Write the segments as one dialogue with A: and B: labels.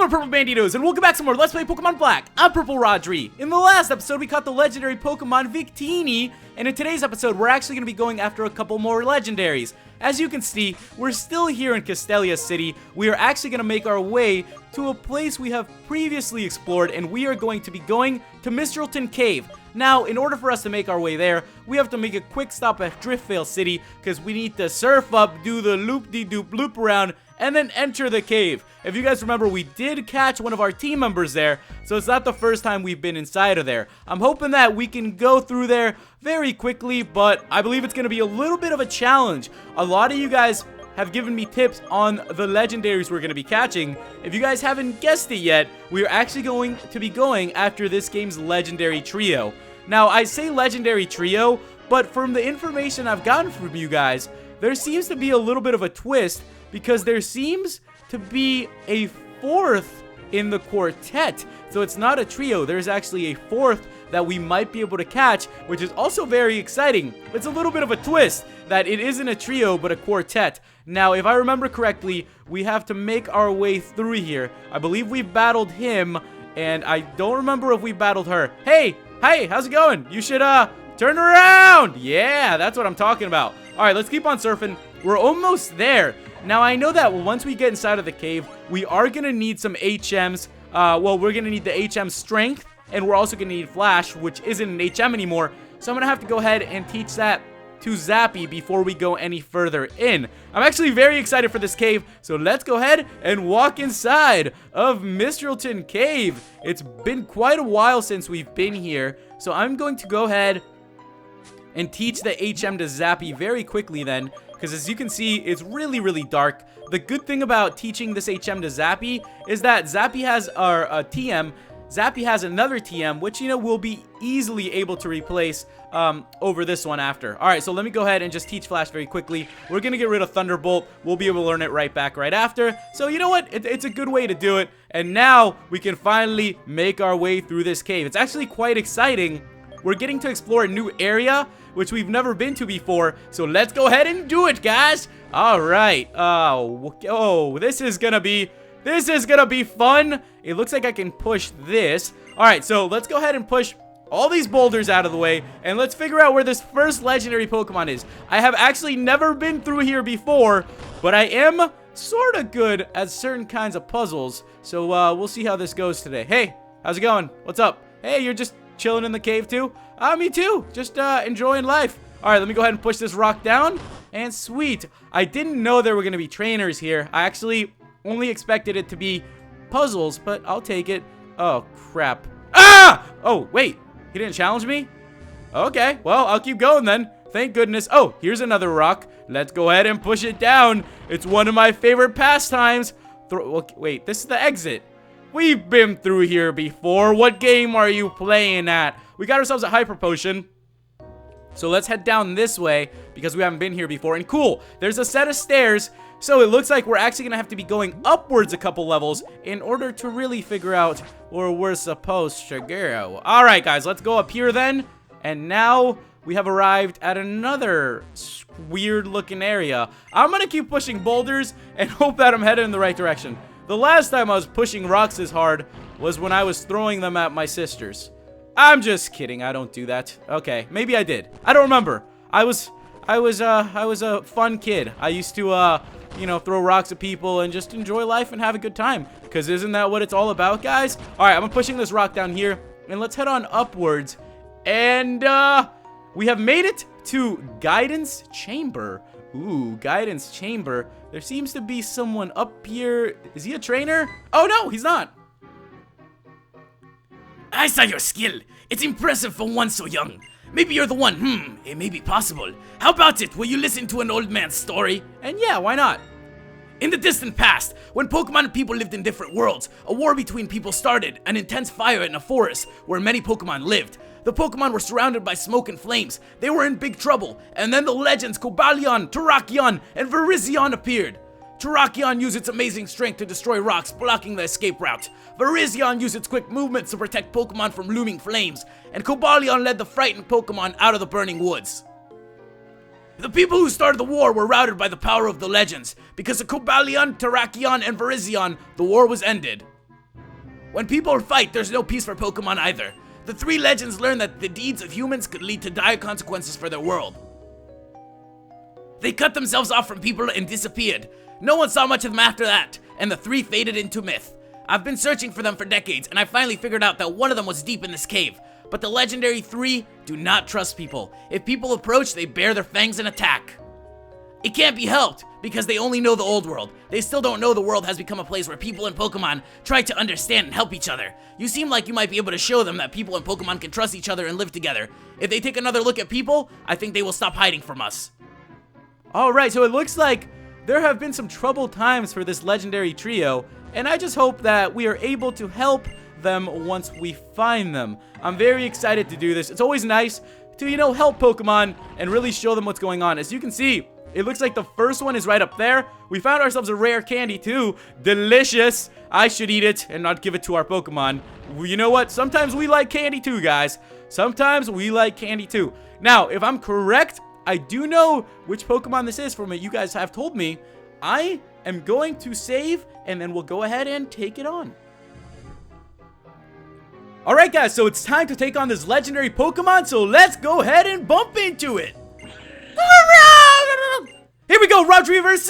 A: Hello Purple Banditos, and welcome back to more Let's Play Pokemon Black. I'm PurpleRodri. In the last episode, we caught the legendary Pokemon Victini, and in today's episode, we're actually going to be going after a couple more legendaries. As you can see, we're still here in Castelia City. We are actually going to make our way to a place we have previously explored, and we are going to be going to Mistralton Cave. Now, in order for us to make our way there, we have to make a quick stop at Driftvale City, because we need to surf up, do the loop-de-doop loop around, and then enter the cave. If you guys remember, we did catch one of our team members there, so it's not the first time we've been inside of there. I'm hoping that we can go through there very quickly, but I believe it's going to be a little bit of a challenge. A lot of you guys have given me tips on the legendaries we're going to be catching. If you guys haven't guessed it yet, we are actually going to be going after this game's legendary trio. Now, I say legendary trio, but from the information I've gotten from you guys, there seems to be a little bit of a twist, because there seems to be a fourth in the quartet. So it's not a trio, there's actually a fourth that we might be able to catch, which is also very exciting. It's a little bit of a twist that it isn't a trio but a quartet. Now, if I remember correctly, we have to make our way through here. I believe we battled him, and I don't remember if we battled her. Hey, how's it going? You should turn around. Yeah, that's what I'm talking about. All right, let's keep on surfing. We're almost there. Now, I know that once we get inside of the cave, we are going to need some HMs. Well, we're going to need the HM Strength, and we're also going to need Flash, which isn't an HM anymore. So I'm going to have to go ahead and teach that to Zappy before we go any further in. I'm actually very excited for this cave, so let's go ahead and walk inside of Mistralton Cave. It's been quite a while since we've been here, so I'm going to go ahead and teach the HM to Zappy very quickly then, because as you can see, it's really dark. The good thing about teaching this HM to Zappy is that Zappy has our TM. Zappy has another TM, which, you know, we'll be easily able to replace over this one after. All right, so let me go ahead and just teach Flash very quickly. We're going to get rid of Thunderbolt. We'll be able to learn it right back right after. So, you know what? It's a good way to do it. And now we can finally make our way through this cave. It's actually quite exciting. We're getting to explore a new area, which we've never been to before. So let's go ahead and do it, guys. All right. Oh, this is gonna be fun. It looks like I can push this. All right, so let's go ahead and push all these boulders out of the way, and let's figure out where this first legendary Pokemon is. I have actually never been through here before, but I am sort of good at certain kinds of puzzles. So we'll see how this goes today. Hey, how's it going? What's up? Hey, you're just chilling in the cave too? Me too. Just enjoying life. All right, let me go ahead and push this rock down. And sweet. I didn't know there were going to be trainers here. I actually only expected it to be puzzles, but I'll take it. Oh, crap. Ah! Oh, wait. He didn't challenge me? Okay, well, I'll keep going then. Thank goodness. Oh, here's another rock. Let's go ahead and push it down. It's one of my favorite pastimes. Wait, this is the exit. We've been through here before. What game are you playing at? We got ourselves a Hyper Potion. So let's head down this way because we haven't been here before. And cool, there's a set of stairs. So it looks like we're actually going to have to be going upwards a couple levels in order to really figure out where we're supposed to go. All right, guys, let's go up here then. And now we have arrived at another weird looking area. I'm going to keep pushing boulders and hope that I'm headed in the right direction. The last time I was pushing rocks this hard was when I was throwing them at my sisters. I'm just kidding. I don't do that. Okay, maybe I did. I don't remember. I was a fun kid. I used to, you know, throw rocks at people and just enjoy life and have a good time. Because isn't that what it's all about, guys? All right, I'm pushing this rock down here, and let's head on upwards. And we have made it to Guidance Chamber. Ooh, Guidance Chamber. There seems to be someone up here. Is he a trainer? Oh, no, he's not.
B: I saw your skill. It's impressive for one so young. Maybe you're the one. It may be possible. How about it? Will you listen to an old man's story?
A: And yeah, why not?
B: In the distant past, when Pokemon and people lived in different worlds, a war between people started, an intense fire in a forest where many Pokemon lived. The Pokemon were surrounded by smoke and flames. They were in big trouble, and then the legends Cobalion, Terrakion, and Virizion appeared. Terrakion used its amazing strength to destroy rocks, blocking the escape route. Virizion used its quick movements to protect Pokemon from looming flames, and Cobalion led the frightened Pokemon out of the burning woods. The people who started the war were routed by the power of the legends. Because of Cobalion, Terrakion, and Virizion, the war was ended. When people fight, there's no peace for Pokemon either. The three legends learned that the deeds of humans could lead to dire consequences for their world. They cut themselves off from people and disappeared. No one saw much of them after that, and the three faded into myth. I've been searching for them for decades, and I finally figured out that one of them was deep in this cave. But the legendary three do not trust people. If people approach, they bare their fangs and attack. It can't be helped, because they only know the old world. They still don't know the world has become a place where people and Pokemon try to understand and help each other. You seem like you might be able to show them that people and Pokemon can trust each other and live together. If they take another look at people, I think they will stop hiding from us.
A: Alright, so it looks like there have been some troubled times for this legendary trio, and I just hope that we are able to help them once we find them. I'm very excited to do this. It's always nice to, help Pokemon and really show them what's going on. As you can see, it looks like the first one is right up there. We found ourselves a rare candy too. Delicious. I should eat it and not give it to our Pokemon. You know what? Sometimes we like candy too, guys. Sometimes we like candy too. Now, if I'm correct, I do know which Pokemon this is from what you guys have told me. I am going to save, and then we'll go ahead and take it on. Alright guys, so it's time to take on this legendary Pokemon, so let's go ahead and bump into it. Here we go, Rodri versus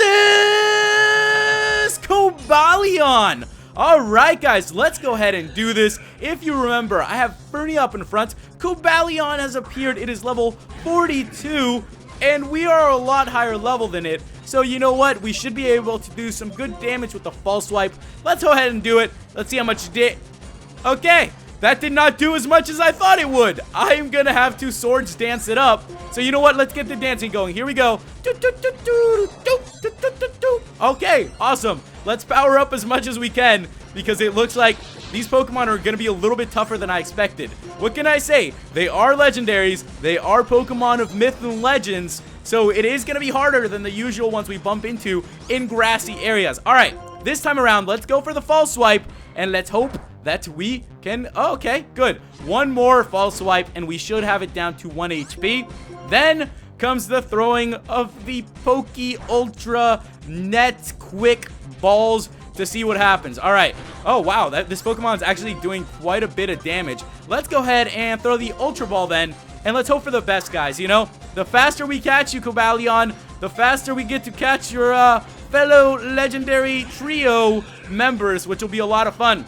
A: Cobalion. Alright guys, let's go ahead and do this. If you remember, I have Fernie up in front. Cobalion has appeared. It is level 42, and we are a lot higher level than it. So you know what? We should be able to do some good damage with the False Swipe. Let's go ahead and do it. Let's see how much it did. Okay, that did not do as much as I thought it would. I am gonna have to Swords Dance it up. So you know what? Let's get the dancing going. Here we go. Okay, awesome. Let's power up as much as we can, because it looks like these Pokemon are going to be a little bit tougher than I expected. What can I say? They are legendaries. They are Pokemon of myth and legends. So it is going to be harder than the usual ones we bump into in grassy areas. All right, this time around, let's go for the False Swipe, and let's hope that we can... Oh, okay, good. One more False Swipe, and we should have it down to 1 HP. Then comes the throwing of the Poke Ultra Net Quick Balls to see what happens. All right. Oh, wow. This Pokemon is actually doing quite a bit of damage. Let's go ahead and throw the Ultra Ball then, and let's hope for the best, guys. You know, the faster we catch you, Cobalion, the faster we get to catch your fellow legendary trio members, which will be a lot of fun.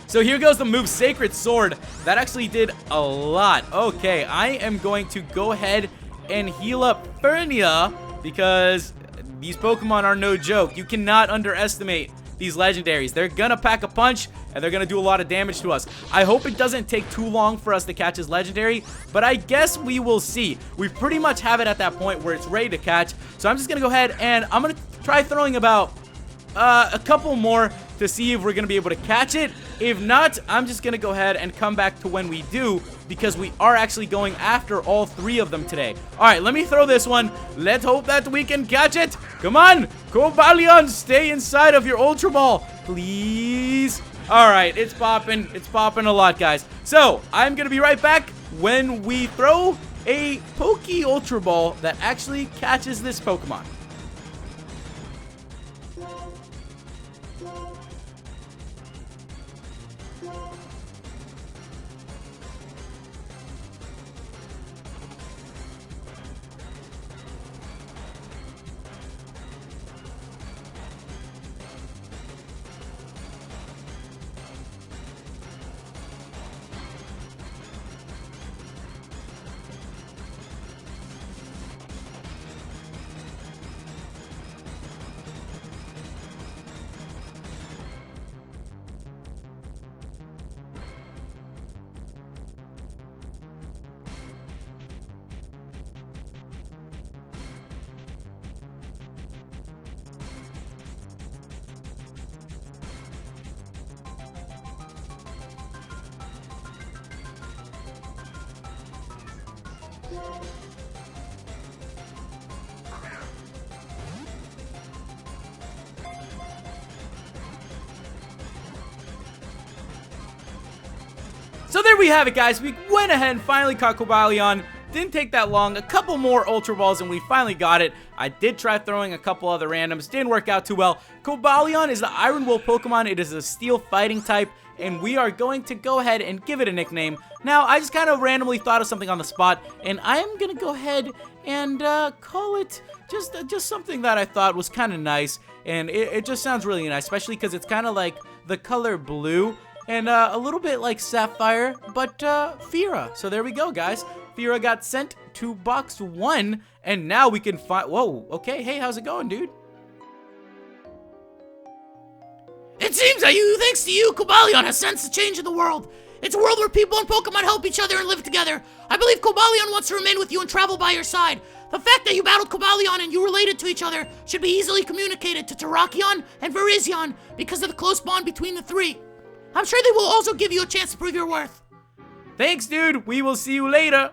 A: So here goes the move Sacred Sword. That actually did a lot. Okay, I am going to go ahead and heal up Fernia, because these Pokemon are no joke. You cannot underestimate these legendaries. They're gonna pack a punch, and they're gonna do a lot of damage to us. I hope it doesn't take too long for us to catch his legendary, but I guess we will see. We pretty much have it at that point where it's ready to catch. So I'm just gonna go ahead and I'm gonna try throwing about a couple more to see if we're gonna be able to catch it. If not, I'm just gonna go ahead and come back to when we do, because we are actually going after all three of them today. All right, let me throw this one. Let's hope that we can catch it. Come on, Cobalion, stay inside of your Ultra Ball, please. All right, it's popping a lot, guys. So I'm gonna be right back when we throw a Poke Ultra Ball that actually catches this Pokemon. So there we have it, guys. We went ahead and finally caught Cobalion. Didn't take that long. A couple more Ultra Balls and we finally got it. I did try throwing a couple other randoms. Didn't work out too well. Cobalion is the Iron Wolf Pokemon. It is a Steel Fighting type. And we are going to go ahead and give it a nickname. Now, I just kind of randomly thought of something on the spot. And I am going to go ahead and call it just something that I thought was kind of nice. And it just sounds really nice. Especially because it's kind of like the color blue. And a little bit like Sapphire, but Fira. So there we go, guys. Fira got sent to box 1, and now we can find... Whoa, okay, hey, how's it going, dude?
B: It seems that thanks to you, Cobalion has sensed a change in the world. It's a world where people and Pokemon help each other and live together. I believe Cobalion wants to remain with you and travel by your side. The fact that you battled Cobalion and you related to each other should be easily communicated to Terrakion and Virizion because of the close bond between the three. I'm sure they will also give you a chance to prove your worth.
A: Thanks, dude. We will see you later.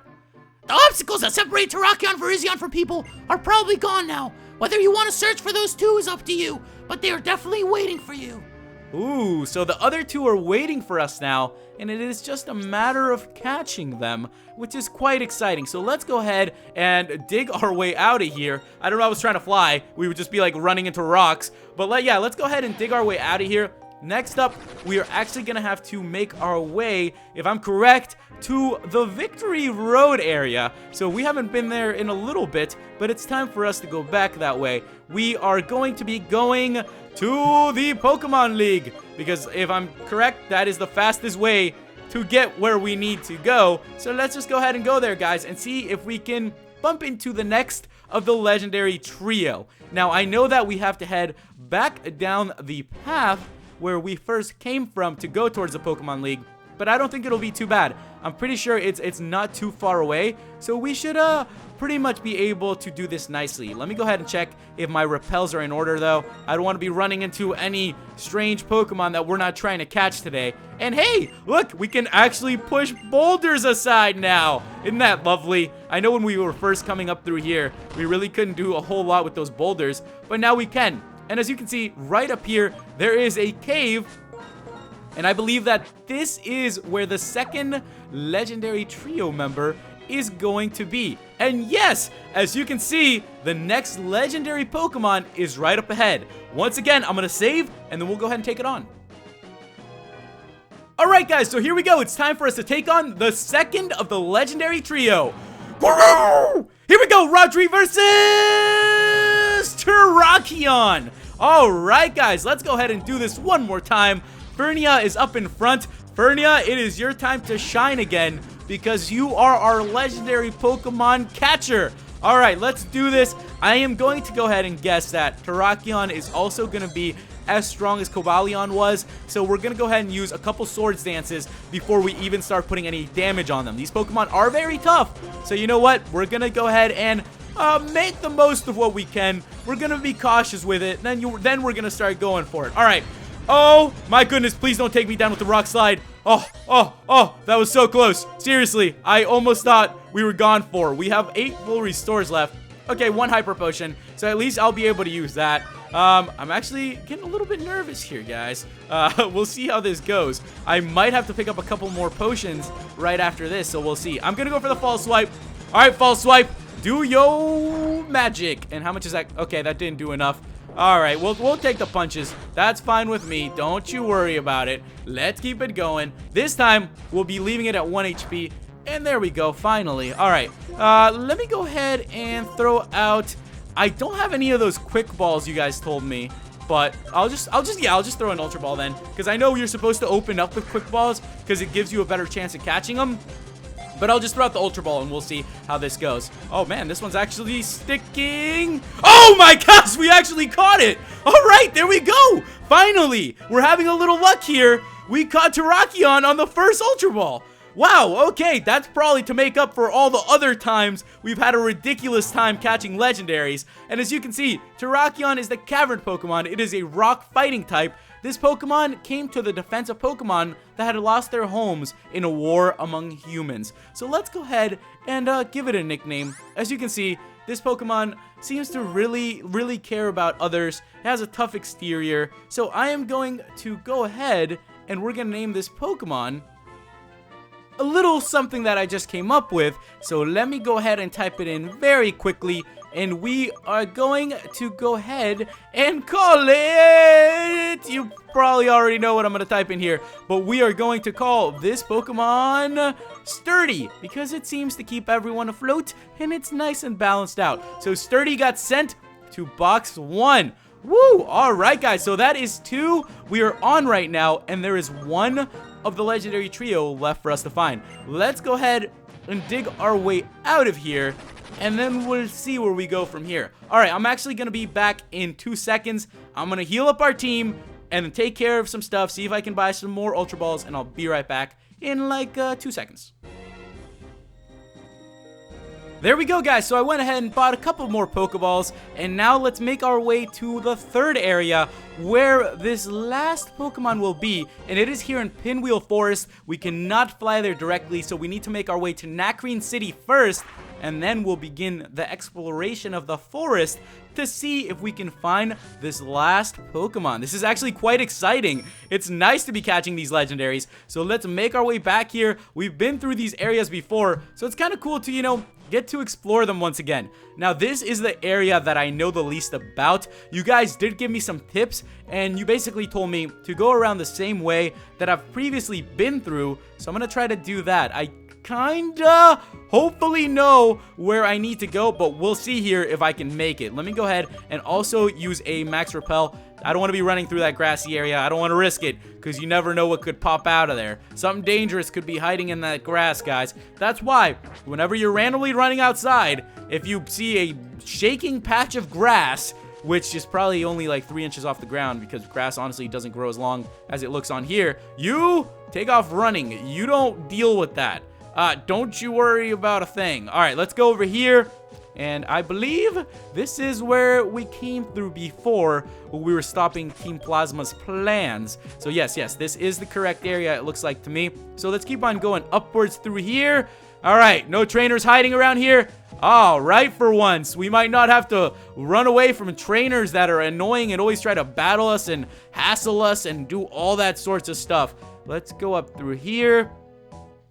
B: The obstacles that separate Terrakion and Virizion from people are probably gone now. Whether you want to search for those two is up to you, but they are definitely waiting for you.
A: Ooh, so the other two are waiting for us now, and it is just a matter of catching them, which is quite exciting. So let's go ahead and dig our way out of here. I don't know, I was trying to fly. We would just be like running into rocks. But let's go ahead and dig our way out of here. Next up, we are actually going to have to make our way, if I'm correct, to the Victory Road area. So we haven't been there in a little bit, but it's time for us to go back that way. We are going to be going to the Pokemon League, because if I'm correct, that is the fastest way to get where we need to go. So let's just go ahead and go there, guys, and see if we can bump into the next of the legendary trio. Now, I know that we have to head back down the path where we first came from to go towards the Pokemon League, but I don't think it'll be too bad. I'm pretty sure it's not too far away, so we should pretty much be able to do this nicely. Let me go ahead and check if my repels are in order, though. I don't want to be running into any strange Pokemon that we're not trying to catch today. And hey, look, we can actually push boulders aside now. Isn't that lovely? I know when we were first coming up through here, we really couldn't do a whole lot with those boulders, but now we can. And as you can see, right up here, there is a cave. And I believe that this is where the second legendary trio member is going to be. And yes, as you can see, the next legendary Pokemon is right up ahead. Once again, I'm going to save, and then we'll go ahead and take it on. Alright guys, so here we go. It's time for us to take on the second of the legendary trio. Here we go, Rodri versus Terrakion. Alright guys, let's go ahead and do this one more time. Fernia is up in front. Fernia, it is your time to shine again, because you are our legendary Pokemon catcher. Alright, let's do this. I am going to go ahead and guess that Terrakion is also going to be as strong as Cobalion was, so we're going to go ahead and use a couple Swords Dances before we even start putting any damage on them. These Pokemon are very tough, so you know what? We're going to go ahead and make the most of what we can. We're going to be cautious with it, then we're going to start going for it. Alright. Oh, my goodness, please don't take me down with the rock slide. Oh, that was so close. Seriously, I almost thought we were gone for. We have 8 full restores left. Okay, 1 Hyper Potion, so at least I'll be able to use that. I'm actually getting a little bit nervous here, guys. We'll see how this goes. I might have to pick up a couple more potions right after this, so we'll see. I'm gonna go for the False Swipe. All right, False Swipe, do yo magic. And how much is that? Okay, that didn't do enough. All right, we'll take the punches. That's fine with me. Don't you worry about it. Let's keep it going. This time, we'll be leaving it at 1 HP. And there we go, finally. All right, let me go ahead and throw out... I don't have any of those quick balls you guys told me, but I'll just throw an Ultra Ball then, because I know you're supposed to open up with quick balls because it gives you a better chance of catching them. But I'll just throw out the Ultra Ball and we'll see how this goes. Oh man, this one's actually sticking. Oh my gosh, we actually caught it. All right, there we go. Finally, we're having a little luck here. We caught Terrakion on the first Ultra Ball. Wow, okay, that's probably to make up for all the other times we've had a ridiculous time catching legendaries. And as you can see, Terrakion is the Cavern Pokemon. It is a rock fighting type. This Pokemon came to the defense of Pokemon that had lost their homes in a war among humans. So let's go ahead and give it a nickname. As you can see, this Pokemon seems to really care about others. It has a tough exterior. So I am going to go ahead and we're going to name this Pokemon a little something that I just came up with. So let me go ahead and type it in very quickly. And we are going to go ahead and call it... You probably already know what I'm going to type in here. But we are going to call this Pokemon Sturdy, because it seems to keep everyone afloat and it's nice and balanced out. So Sturdy got sent to box 1. Woo! Alright guys, so that is 2 we are on right now, and there is 1 of the legendary trio left for us to find. Let's go ahead and dig our way out of here, and then we'll see where we go from here. Alright, I'm actually going to be back in 2 seconds. I'm going to heal up our team and then take care of some stuff, see if I can buy some more Ultra Balls, and I'll be right back in like 2 seconds. There we go, guys. So I went ahead and bought a couple more Pokeballs, and now let's make our way to the 3rd area where this last Pokemon will be, and it is here in Pinwheel Forest. We cannot fly there directly, so we need to make our way to Nacrene City first, and then we'll begin the exploration of the forest to see if we can find this last Pokemon. This is actually quite exciting. It's nice to be catching these legendaries, so let's make our way back here. We've been through these areas before, so it's kind of cool to, you know, get to explore them once again. Now, this is the area that I know the least about. You guys did give me some tips, and you basically told me to go around the same way that I've previously been through, so I'm gonna try to do that. I kinda hopefully know where I need to go, but we'll see here if I can make it. Let me go ahead and also use a max repel. I don't want to be running through that grassy area. I don't want to risk it, because you never know what could pop out of there. Something dangerous could be hiding in that grass, guys. That's why, whenever you're randomly running outside, if you see a shaking patch of grass, which is probably only like 3 inches off the ground, because grass honestly doesn't grow as long as it looks on here, you take off running. You don't deal with that. Don't you worry about a thing. All right, let's go over here. And I believe this is where we came through before when we were stopping Team Plasma's plans. So yes, this is the correct area, it looks like to me. So let's keep on going upwards through here. All right, no trainers hiding around here. All right, for once, we might not have to run away from trainers that are annoying and always try to battle us and hassle us and do all that sorts of stuff. Let's go up through here.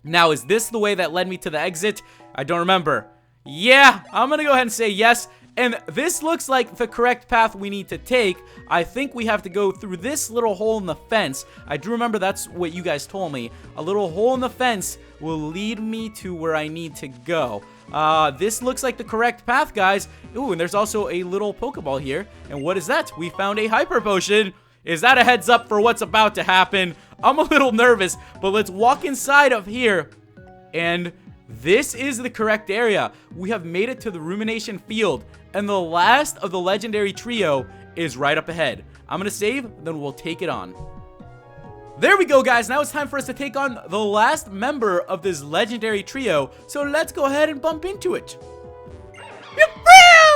A: Now, is this the way that led me to the exit? I don't remember. Yeah, I'm gonna go ahead and say yes. And this looks like the correct path we need to take. I think we have to go through this little hole in the fence. I do remember that's what you guys told me. A little hole in the fence will lead me to where I need to go. This looks like the correct path, guys. Ooh, and there's also a little Pokeball here. And what is that? We found a Hyper Potion. Is that a heads up for what's about to happen? I'm a little nervous, but let's walk inside of here. And this is the correct area. We have made it to the Rumination Field, and the last of the legendary trio is right up ahead. I'm gonna save, then we'll take it on. There we go, guys. Now it's time for us to take on the last member of this legendary trio, so let's go ahead and bump into it.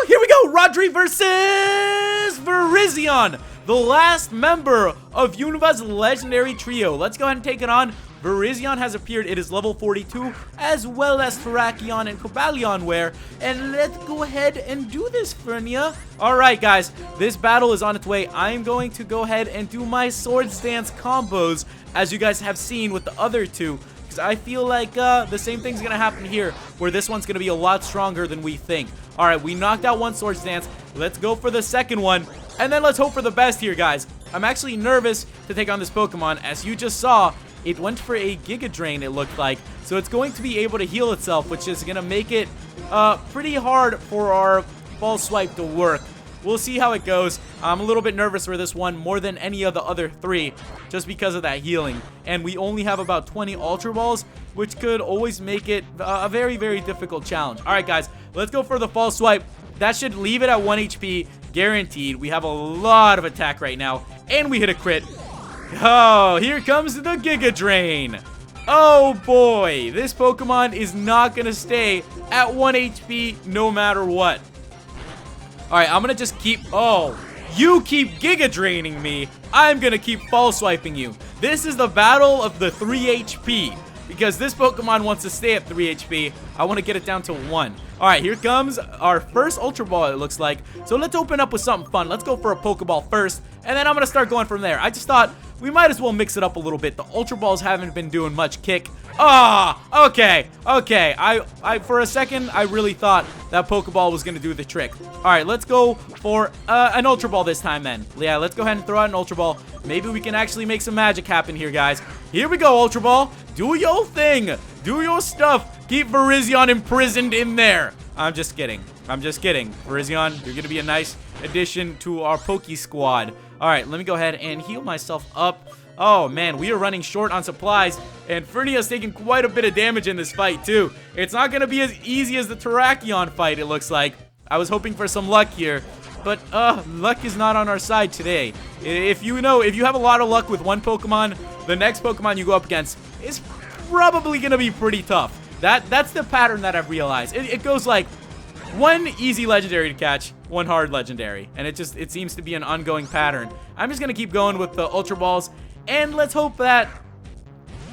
A: Here we go, Rodri versus Virizion, the last member of Unova's legendary trio. Let's go ahead and take it on. Virizion has appeared. It is level 42, as well as Terrakion and Cobalion wear. And let's go ahead and do this, Fernia. Alright, guys. This battle is on its way. I'm going to go ahead and do my Swords Dance combos, as you guys have seen with the other two. Because I feel like the same thing's going to happen here, where this one's going to be a lot stronger than we think. Alright, we knocked out one Swords Dance. Let's go for the second one. And then let's hope for the best here, guys. I'm actually nervous to take on this Pokemon. As you just saw, it went for a Giga Drain, it looked like. So it's going to be able to heal itself, which is going to make it pretty hard for our False Swipe to work. We'll see how it goes. I'm a little bit nervous for this one more than any of the other three, just because of that healing. And we only have about 20 Ultra Balls, which could always make it a very, very difficult challenge. Alright, guys, let's go for the False Swipe. That should leave it at 1 HP, guaranteed. We have a lot of attack right now, and we hit a crit. Oh, here comes the Giga Drain. Oh boy, this Pokemon is not going to stay at 1 HP no matter what. Alright, I'm going to just keep... Oh, you keep Giga Draining me. I'm going to keep False Swiping you. This is the battle of the 3 HP. Because this Pokemon wants to stay at 3 HP. I want to get it down to 1. Alright, here comes our first Ultra Ball, it looks like. So let's open up with something fun. Let's go for a Pokeball first, and then I'm going to start going from there. I just thought we might as well mix it up a little bit. The Ultra Balls haven't been doing much kick. Ah, okay. I for a second, I really thought that Pokeball was gonna do the trick. All right, let's go for an Ultra Ball this time then. Yeah, let's go ahead and throw out an Ultra Ball. Maybe we can actually make some magic happen here, guys. Here we go, Ultra Ball. Do your thing. Do your stuff. Keep Virizion imprisoned in there. I'm just kidding. Virizion, you're gonna be a nice addition to our Poke Squad. All right, let me go ahead and heal myself up. Oh, man, we are running short on supplies, and Fernia's taking quite a bit of damage in this fight, too. It's not going to be as easy as the Terrakion fight, it looks like. I was hoping for some luck here, but luck is not on our side today. If you have a lot of luck with one Pokemon, the next Pokemon you go up against is probably going to be pretty tough. That's the pattern that I've realized. It goes like one easy legendary to catch, one hard legendary, and it seems to be an ongoing pattern. I'm just going to keep going with the Ultra Balls. And let's hope that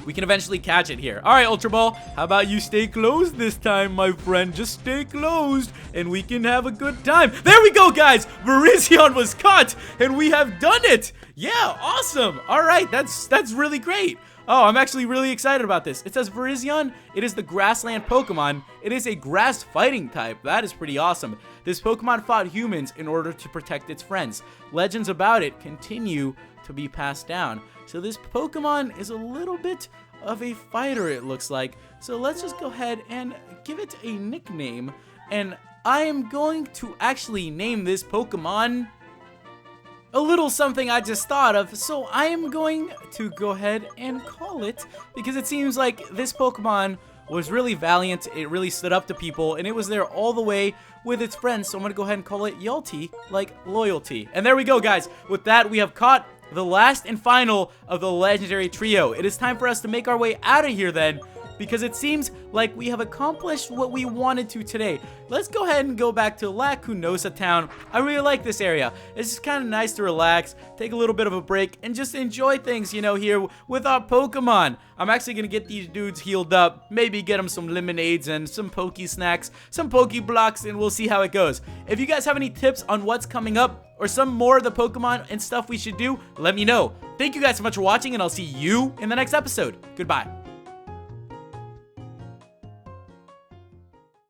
A: we can eventually catch it here. All right, Ultra Ball, how about you stay closed this time, my friend? Just stay closed, and we can have a good time. There we go, guys. Virizion was caught, and we have done it. Yeah, awesome. All right, that's really great. Oh, I'm actually really excited about this. It says Virizion, it is the grassland Pokemon. It is a grass fighting type. That is pretty awesome. This Pokemon fought humans in order to protect its friends. Legends about it continue to be passed down. So this Pokemon is a little bit of a fighter, it looks like. So let's just go ahead and give it a nickname. And I am going to actually name this Pokemon a little something I just thought of. So I am going to go ahead and call it, because it seems like this Pokemon was really valiant. It really stood up to people, and it was there all the way with its friends. So I'm going to go ahead and call it Yalty, like loyalty. And there we go, guys. With that, we have caught the last and final of the legendary trio. It is time for us to make our way out of here then, because it seems like we have accomplished what we wanted to today. Let's go ahead and go back to Lacunosa Town. I really like this area. It's just kind of nice to relax, take a little bit of a break, and just enjoy things, you know, here with our Pokemon. I'm actually going to get these dudes healed up, maybe get them some lemonades and some Poke Snacks, some Poke Blocks, and we'll see how it goes. If you guys have any tips on what's coming up, or some more of the Pokemon and stuff we should do, let me know. Thank you guys so much for watching, and I'll see you in the next episode. Goodbye.